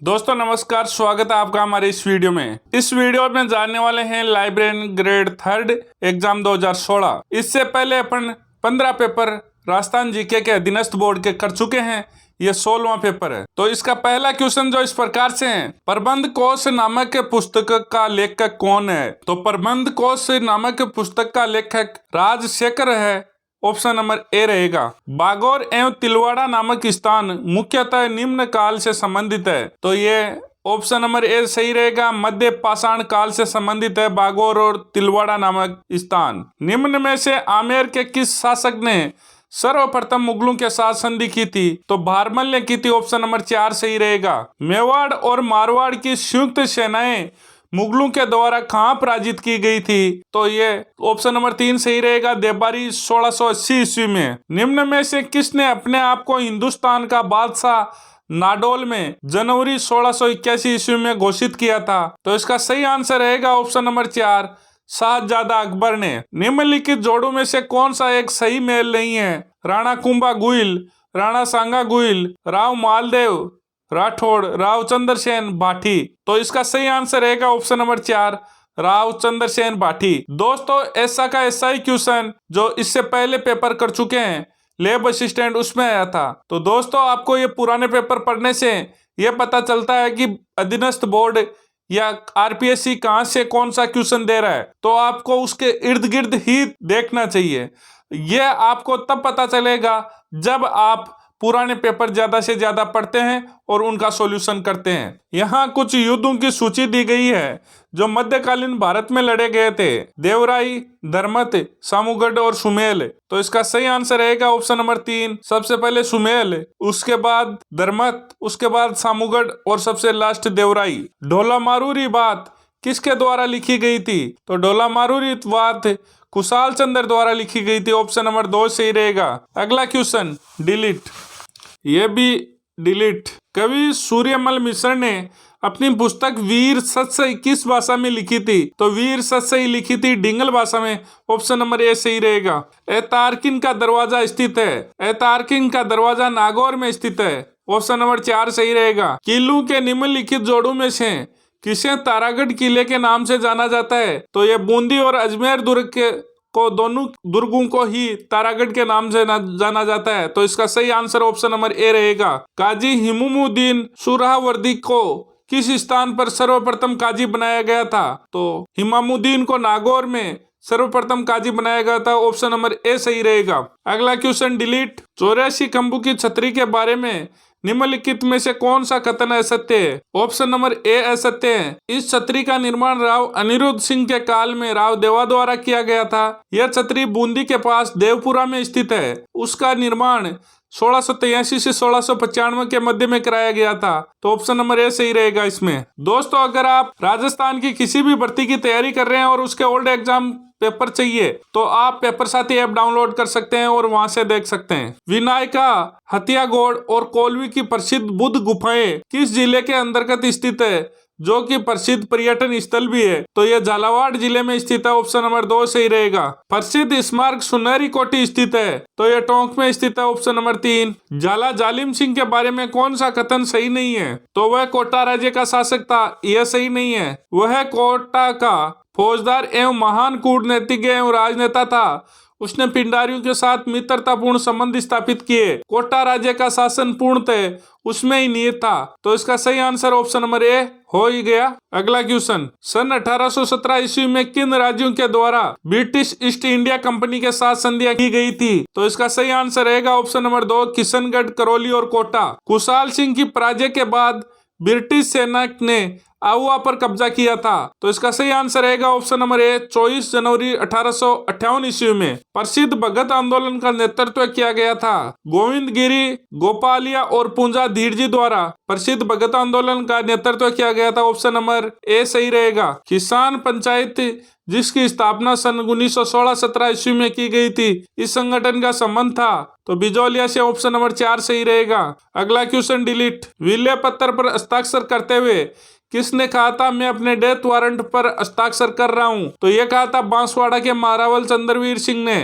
दोस्तों नमस्कार, स्वागत है आपका हमारे इस वीडियो में। इस वीडियो में जानने वाले हैं लाइब्रेरियन ग्रेड 3 एग्जाम 2016। इससे पहले अपन 15 पेपर राजस्थान जीके के अधीनस्थ बोर्ड के कर चुके हैं। ये 16वां पेपर है। तो इसका पहला क्वेश्चन जो इस प्रकार से है, प्रबंध कोश नामक पुस्तक का लेखक कौन है? तो प्रबंध कोश नामक पुस्तक का लेखक राजशेखर है। ऑप्शन नंबर ए रहेगा। बागौर एवं तिलवाड़ा नामक स्थान मुख्यतः निम्न काल से संबंधित है। तो ये ऑप्शन नंबर ए सही रहेगा। मध्य पाषाण काल से संबंधित है बागौर और तिलवाड़ा नामक स्थान। निम्न में से आमेर के किस शासक ने सर्वप्रथम मुगलों के साथ संधि की थी? तो भारमल ने की थी। ऑप्शन नंबर 4 सही रहेगा। मेवाड़ और मारवाड़ की संयुक्त सेनाएं मुगलों के द्वारा कहाँ पराजित की गई थी? तो ये ऑप्शन नंबर 3 सही रहेगा। देवबारी 1680 ईस्वी में। निम्न में से किसने अपने आप को हिंदुस्तान का बादशाह नाडोल में जनवरी 1681 ईस्वी में घोषित किया था? तो इसका सही आंसर रहेगा ऑप्शन नंबर 4, शाहजादा अकबर ने। निम्नलिखित जोड़ों में से कौन सा एक सही मेल नहीं है? राणा कुंभा गुइल, राणा सांगा गुइल, राव मालदेव राठौड़, राव चंद्रसेन भाटी। तो इसका सही आंसर रहेगा ऑप्शन नंबर 4, राव चंद्रसेन भाटी। दोस्तों ऐसा का ऐसा ही क्वेश्चन जो इससे पहले पेपर कर चुके हैं, लैब असिस्टेंट, उसमें आया था। तो दोस्तों आपको ये पुराने पेपर पढ़ने से ये पता चलता है कि अधीनस्थ बोर्ड या आरपीएससी कहाँ से कौन सा क्वेश्चन दे रहा है। तो आपको उसके इर्द गिर्द ही देखना चाहिए। ये आपको तब पता चलेगा जब आप पुराने पेपर ज्यादा से ज्यादा पढ़ते हैं और उनका सॉल्यूशन करते हैं। यहाँ कुछ युद्धों की सूची दी गई है जो मध्यकालीन भारत में लड़े गए थे। देवराई, धर्मत, सामूगढ़ और सुमेल। तो इसका सही आंसर रहेगा ऑप्शन नंबर 3। सबसे पहले सुमेल, उसके बाद धर्मत, उसके बाद सामूगढ़ और सबसे लास्ट देवराई। ढोला मारूरी बात किसके द्वारा लिखी गई थी? तो ढोला मारूरी बात कुशाल चंद्र द्वारा लिखी गई थी। ऑप्शन नंबर 2 सही रहेगा। अगला क्वेश्चन डिलीट, ये भी डिलीट। कवि सूर्यमल मिश्र ने अपनी पुस्तक वीर सत्सई किस भाषा में लिखी थी? तो वीर सत्सई लिखी थी डिंगल भाषा में। ऑप्शन नंबर ए सही रहेगा। एतार्किन का दरवाजा स्थित है। एतार्किन का दरवाजा नागौर में स्थित है। ऑप्शन नंबर 4 सही रहेगा। किलों के निम्नलिखित जोड़ों में से किसे तारागढ़ किले के नाम से जाना जाता है? तो ये बूंदी और अजमेर दुर्ग के दोनों दुर्गों को ही तारागढ़ के नाम से जाना जाता है। तो इसका सही आंसर ऑप्शन नंबर ए रहेगा। काजी हिमामुद्दीन सुहरावर्दी को किस स्थान पर सर्वप्रथम काजी बनाया गया था? तो हिमामुद्दीन को नागौर में सर्वप्रथम काजी बनाया गया था। ऑप्शन नंबर ए सही रहेगा। अगला क्वेश्चन डिलीट। 84 खंभों की छतरी के बारे में निम्नलिखित में से कौन सा कथन असत्य है? ऑप्शन नंबर ए असत्य है। इस छतरी का निर्माण राव अनिरुद्ध सिंह के काल में राव देवा द्वारा किया गया था। यह छतरी बूंदी के पास देवपुरा में स्थित है। उसका निर्माण 1683 से 1695 के मध्य में कराया गया था। तो ऑप्शन नंबर ए सही रहेगा इसमें। दोस्तों अगर आप राजस्थान की किसी भी भर्ती की तैयारी कर रहे हैं और उसके ओल्ड एग्जाम पेपर चाहिए तो आप पेपर साथी ऐप डाउनलोड कर सकते हैं और वहां से देख सकते हैं। विनायका, हथियागोड़ और कोलवी की प्रसिद्ध बुद्ध गुफाएं किस जिले के अंतर्गत स्थित है, जो कि प्रसिद्ध पर्यटन स्थल भी है? तो यह झालावाड़ जिले में स्थित है। ऑप्शन नंबर 2 सही रहेगा। प्रसिद्ध स्मारक सुनहरी कोठी स्थित है। तो यह टोंक में स्थित है। Option number 3। झाला जालिम सिंह के बारे में कौन सा कथन सही नहीं है? तो वह कोटा राज्य का शासक था। यह सही नहीं है। वह कोटा का फौजदार एवं महान कूटनीतिज्ञ एवं राजनेता था। उसने पिंडारियों के साथ मित्रतापूर्ण संबंध स्थापित किए। कोटा राज्य का शासन पूर्णतः उसमें ही निहित था। तो इसका सही आंसर ऑप्शन नंबर ए हो ही गया। अगला क्वेश्चन, सन 1817 ईस्वी में किन राज्यों के द्वारा ब्रिटिश ईस्ट इंडिया कंपनी के साथ संधियां की गई थी? तो इसका सही आंसर रहेगा ऑप्शन नंबर 2, किशनगढ़, करौली और कोटा। कुशाल सिंह की पराजय के बाद ब्रिटिश सेना ने आहुआ पर कब्जा किया था। तो इसका सही आंसर रहेगा ऑप्शन नंबर ए, 24 जनवरी 1858 ईस्वी में। प्रसिद्ध भगत आंदोलन का नेतृत्व किया गया था गोविंद गिरी, गोपालिया और पूंजा धीरजी द्वारा। प्रसिद्ध भगत आंदोलन का नेतृत्व किया गया था। ऑप्शन नंबर ए सही रहेगा। किसान पंचायत जिसकी स्थापना सन 1916-17 ईस्वी में की गई थी, इस संगठन का संबंध था। तो बिजौलिया से ऑप्शन नंबर 4 सही रहेगा। अगला क्वेश्चन डिलीट। विल्य पत्र पर हस्ताक्षर करते हुए किसने कहा था मैं अपने डेथ वारंट पर हस्ताक्षर कर रहा हूं? तो ये कहा था बांसवाड़ा के मारावल चंद्रवीर सिंह ने।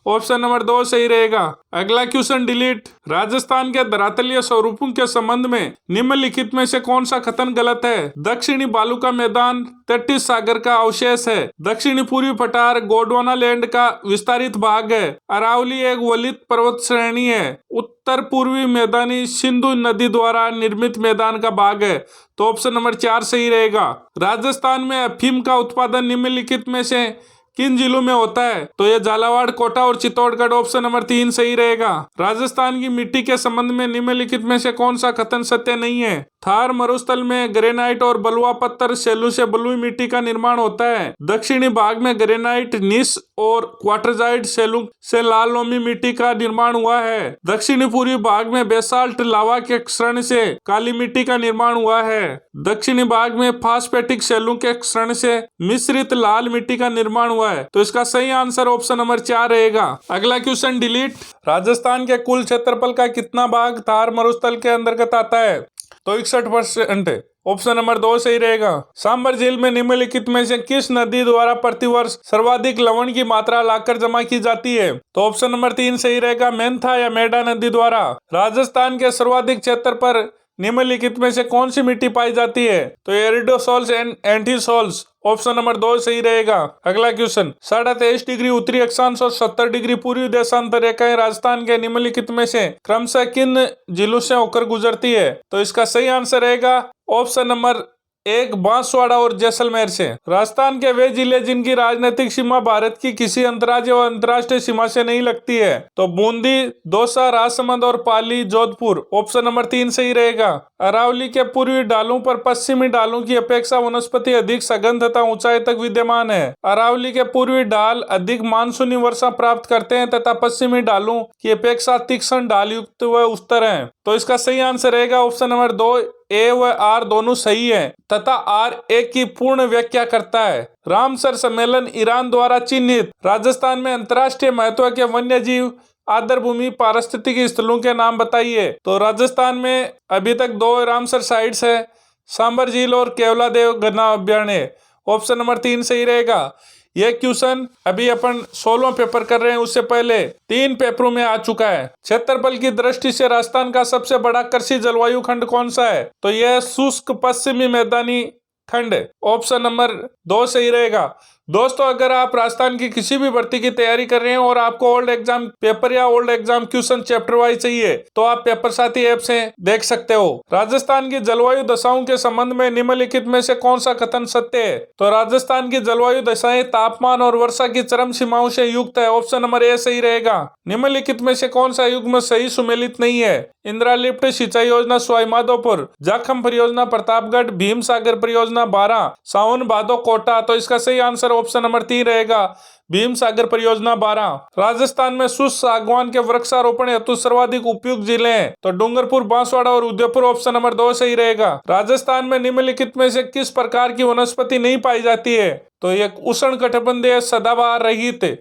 ऑप्शन नंबर 2 सही रहेगा। अगला क्वेश्चन डिलीट। राजस्थान के धरातलीय स्वरूपों के संबंध में निम्नलिखित में से कौन सा कथन गलत है? दक्षिणी बालू का मैदान तटीय सागर का अवशेष है। दक्षिणी पूर्वी पठार गोंडवाना लैंड का विस्तारित भाग है। अरावली एक वलित पर्वत श्रेणी है। उत्तर पूर्वी मैदानी सिंधु नदी द्वारा निर्मित मैदान का भाग है। तो ऑप्शन नंबर 4 सही रहेगा। राजस्थान में अफीम का उत्पादन निम्नलिखित में से किन जिलों में होता है? तो ये झालावाड़, कोटा और चित्तौड़गढ़। ऑप्शन नंबर 3 सही रहेगा। राजस्थान की मिट्टी के संबंध में निम्नलिखित में से कौन सा कथन सत्य नहीं है? थार मरुस्थल में ग्रेनाइट और बलुआ पत्थर शैलों से बलुई मिट्टी का निर्माण होता है। दक्षिणी भाग में ग्रेनाइट, नीस और क्वार्टजाइट शैलों से लाल लोमी मिट्टी का निर्माण हुआ है। दक्षिणी पूर्वी भाग में बेसाल्ट लावा के क्षरण से काली मिट्टी का निर्माण हुआ है। दक्षिणी भाग में फास्फेटिक शैलों के क्षरण से मिश्रित लाल मिट्टी का निर्माण हुआ है। तो इसका सही आंसर ऑप्शन नंबर 4 रहेगा। अगला क्वेश्चन डिलीट। राजस्थान के कुल क्षेत्रफल का कितना भाग थार मरुस्थल के अंतर्गत आता है? तो 61%। ऑप्शन नंबर 2 सही रहेगा। सांबर झील में निम्नलिखित में से किस नदी द्वारा प्रतिवर्ष सर्वाधिक लवण की मात्रा लाकर जमा की जाती है? तो ऑप्शन नंबर 3 सही रहेगा। मेंथा या मेडा नदी द्वारा। राजस्थान के सर्वाधिक क्षेत्र पर निम्नलिखित में से कौन सी मिट्टी पाई जाती है? तो एरिडोसोल्स एंड एंटीसोल्स। ऑप्शन नंबर 2 सही रहेगा। अगला क्वेश्चन। 23.5 डिग्री उत्तरी अक्षांश और 70 डिग्री पूर्वी देशांतर रेखाएं राजस्थान के निम्नलिखित में से क्रमशः किन जिलों से होकर गुजरती है? तो इसका सही आंसर रहेगा ऑप्शन नंबर 1 बांसवाड़ा और जैसलमेर से। राजस्थान के वे जिले जिनकी राजनीतिक सीमा भारत की किसी अंतर्राज्य और अंतर्राष्ट्रीय सीमा से नहीं लगती है? तो बूंदी, दौसा, राजसमंद और पाली, जोधपुर। ऑप्शन नंबर 3 सही रहेगा। अरावली के पूर्वी ढालों पर पश्चिमी ढालों की अपेक्षा वनस्पति अधिक सघन तथा ऊंचाई तक विद्यमान है। अरावली के पूर्वी ढाल अधिक मानसूनी वर्षा प्राप्त करते हैं तथा पश्चिमी ढालों की अपेक्षा तीक्ष्ण ढाल युक्त व उस्तर हैं। तो इसका सही आंसर रहेगा ऑप्शन नंबर 2 ए व आर दोनों सही है तथा आर ए की पूर्ण व्याख्या करता है। रामसर सम्मेलन ईरान द्वारा चिन्हित राजस्थान में अंतर्राष्ट्रीय महत्व के वन्य जीव आर्द्रभूमि पारिस्थितिक स्थलों के नाम बताइए? तो राजस्थान में अभी तक 2 रामसर साइट्स है, सांबर झील और केवलादेव गन्ना अभ्यारण्य। ऑप्शन नंबर 3 सही रहेगा। यह क्वेश्चन अभी अपन 16वां पेपर कर रहे हैं, उससे पहले 3 पेपरों में आ चुका है। क्षेत्रफल की दृष्टि से राजस्थान का सबसे बड़ा कृषि जलवायु खंड कौन सा है? तो यह शुष्क पश्चिमी मैदानी खंड। ऑप्शन नंबर 2 सही रहेगा। दोस्तों, अगर आप राजस्थान की किसी भी भर्ती की तैयारी कर रहे हैं और आपको ओल्ड एग्जाम पेपर या old exam question chapter wise चाहिए तो आप पेपर साथी ऐप से देख सकते हो। राजस्थान की जलवायु दशाओं के संबंध में निम्नलिखित में से कौन सा कथन सत्य है? तो राजस्थान की जलवायु दशाएं तापमान और वर्षा की चरम सीमाओं से युक्त है। ऑप्शन नंबर ए सही रहेगा। निम्नलिखित में से कौन सा युग्म सही सुमेलित नहीं है? इंदिरा लिफ्ट सिंचाई योजना सवाईमाधोपुर, जाखम परियोजना प्रतापगढ़, भीम सागर परियोजना बारां, सावन भादो कोटा। तो इसका सही आंसर ऑप्शन नंबर 3 रहेगा, भीम सागर परियोजना बारां। राजस्थान में शुष्क सागवान के वृक्षारोपण हेतु सर्वाधिक उपयुक्त जिले हैं? तो डूंगरपुर, बांसवाड़ा और उदयपुर। ऑप्शन नंबर 2 सही रहेगा। राजस्थान में निम्नलिखित में से किस प्रकार की वनस्पति नहीं पाई जाती है? तो एक उष्ण कटिबंधीय सदाबहार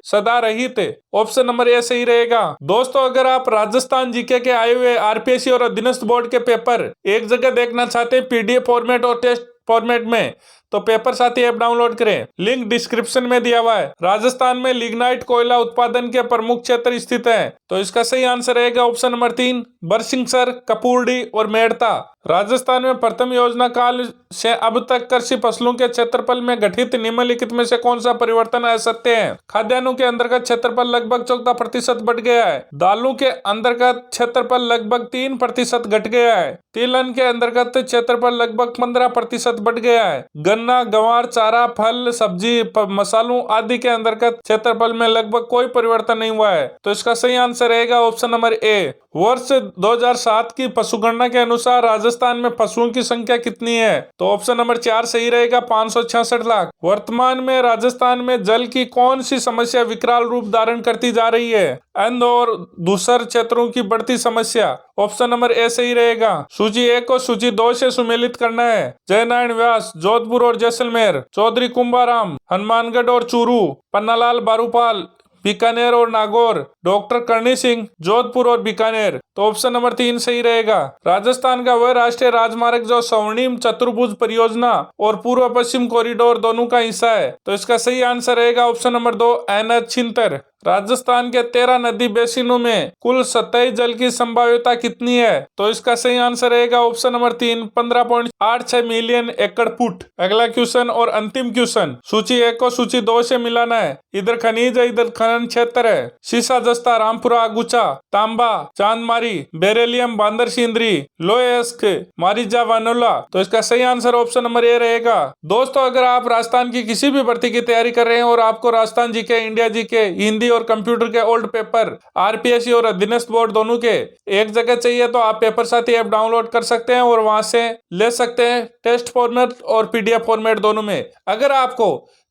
सदा रहित। ऑप्शन नंबर ए सही रहेगा। दोस्तों, अगर आप राजस्थान जीके के आए हुए आरपीएससी और अधीनस्थ बोर्ड के पेपर एक जगह देखना चाहते हैं पीडीएफ फॉर्मेट और टेस्ट फॉर्मेट में, तो पेपर साथी ऐप डाउनलोड करें, लिंक डिस्क्रिप्शन में दिया हुआ है। राजस्थान में लिग्नाइट कोयला उत्पादन के प्रमुख क्षेत्र स्थित हैं? तो इसका सही आंसर रहेगा ऑप्शन नंबर 3 बरसिंहसर, कपूरडी और मेड़ता। राजस्थान में प्रथम योजना काल से अब तक कृषि फसलों के क्षेत्रफल में घटित निम्नलिखित में से कौन सा परिवर्तन असत्य है? खाद्यान्नों के अंतर्गत क्षेत्रफल लगभग 14% बढ़ गया है। दालों के अंतर्गत क्षेत्रफल लगभग 3% घट गया है। तिलहन के अंतर्गत क्षेत्रफल लगभग 15% बढ़ गया है। गन्ना, गंवार, चारा, फल, सब्जी, मसालों आदि के अंतर्गत क्षेत्रफल में लगभग कोई परिवर्तन नहीं हुआ है। तो इसका सही आंसर रहेगा ऑप्शन नंबर ए। वर्ष 2007 की पशुगणना के अनुसार राजस्थान में पशुओं की संख्या कितनी है? तो ऑप्शन नंबर 4 सही रहेगा, 566 लाख। वर्तमान में राजस्थान में जल की कौन सी समस्या विकराल रूप धारण करती जा रही है? अंध और धूसर क्षेत्रों की बढ़ती समस्या। ऑप्शन नंबर ए सही रहेगा। सूची 1 को सूची 2 से सुमेलित करना है। जयनारायण व्यास, जोधपुर और जैसलमेर, चौधरी कुंभाराम, हनुमानगढ़ और चूरू, पन्नालाल बारूपाल, बीकानेर और नागौर, डॉक्टर करणी सिंह, जोधपुर और बीकानेर। तो ऑप्शन नंबर 3 सही रहेगा। राजस्थान का वह राष्ट्रीय राजमार्ग जो स्वर्णिम चतुर्भुज परियोजना और पूर्व पश्चिम कॉरिडोर दोनों का हिस्सा है? तो इसका सही आंसर रहेगा ऑप्शन नंबर 2 NH 76। राजस्थान के 13 नदी बेसिनों में कुल सतही जल की संभाव्यता कितनी है? तो इसका सही आंसर रहेगा ऑप्शन नंबर 3, 15.86 मिलियन एकड़ फुट। अगला क्वेश्चन और अंतिम क्वेश्चन, सूची 1 को सूची 2 से मिलाना है। इधर खनिज है, इधर खनन क्षेत्र है। सीसा जस्ता, रामपुरा अगुचा, तांबा चांदमारी, बेरेलियम बांदर सिंदरी, लोएस्क मारिजा वानोला। तो इसका सही आंसर ऑप्शन नंबर ए रहेगा। दोस्तों, अगर आप राजस्थान की किसी भी भर्ती की तैयारी कर रहे हैं और आपको Rajasthan GK, India GK, Hindi और कंप्यूटर के ओल्ड पेपर, आरपीएससी और अधीनस्थ बोर्ड दोनों के एक जगह चाहिए तो आप पेपर साथी ऐप डाउनलोड कर सकते हैं और वहां से ले सकते हैं, टेस्ट फॉर्मेट और पीडीएफ फॉर्मेट दोनों में। अगर आपको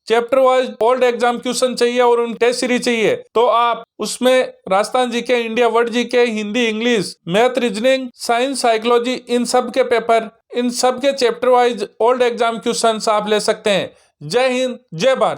chapter wise old exam question चाहिए और उन टेस्ट सीरीज चाहिए तो आप उसमें Rajasthan GK, India world GK, Hindi, English, math, reasoning, science, psychology, इन सब के पेपर, इन सब के chapter wise old exam question आप ले सकते हैं। जय हिंद, जय भारत।